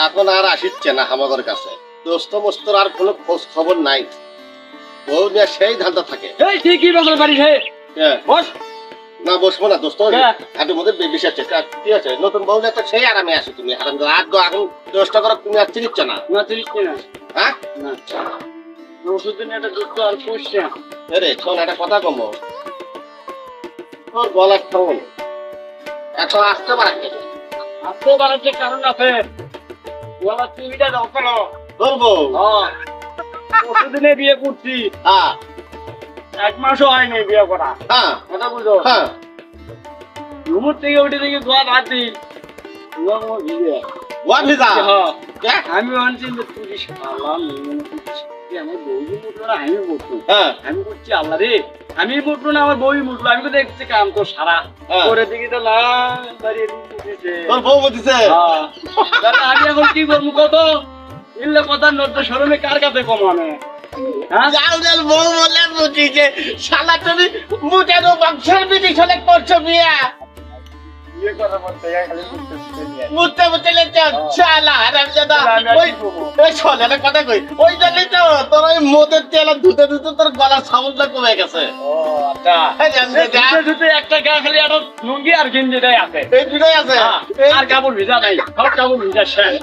এখন আর আসিচ্ছে না আমাদের কাছে। দোস্ত মোস্তর আর কোনো খোঁজ খবর নাই। বউ নিয়ে সেই ধান্দা থাকে। এই ঠিকই বসে পারিস হে হ্যাঁ। বস। না বসবো না দোস্ত, হ্যাঁ। হাঁটুর মধ্যে বেশি আছে। কি আছে নতুন বউ নিয়ে তো সেই আরামে আসো তুমি। হারাম আগ এখন দোষটা করো তুমি আর চিনিচ্ছ না। না তুই না হ্যাঁ না ওষুধ দিনে একটা দুধ আর পুষছে রে শোন একটা কথা কমো, তোর গলার টোন এত আসতে পারে আসতে বাড়াচ্ছে কারণ আছে ওরা টিভিটা দাও কেন বলবো। ওষুধ দিনে বিয়ে করছি হ্যাঁ 1 মাসও হয়নি বিয়ে করা হ্যাঁ কথা বুঝো হ্যাঁ ঘুমুর থেকে উঠে দেখি দোয়া ভাতি ওয়ান ভিজা আমি ভাবছি যে তুই সালাম আমার বউই মুঠলো না আমি মুঠলো হ্যাঁ আমি করছি আল্লাহ রে আমি মুঠলো না আমার বউই মুঠলো আমি তো দেখছি কাম তো সারা হ্যাঁ। করে দেখি তো না দাঁড়িয়ে দিয়েছে তোর বউ বলতেছে আমি এখন কি করবো কত ইল্লে কথা নড়তে সরমে কার কাছে কমানো হ্যাঁ জাউদাল বউ বলে বুঝিছে শালা তুমি মুটেরও বংশের বিধি চলে করছো বিয়া বিয়ে করার পর থেকে খালি বুঝতেছি নিয়ে মুতে মুতে লেছে শালা হারামজাদা। ওই শোন একটা কথা কই, ওই জন্যই তো তোর ওই মদের তেল ধুতে ধুতে তোর গলার সাউন্ডটা কমে গেছে। ও আচ্ছা এই যে ধুতে একটা গা খালি একটা লুঙ্গি আর গেঞ্জিটাই আছে এই দুটাই আছে। আর কাপড় ভিজা নাই সব কাপড় ভিজা শেষ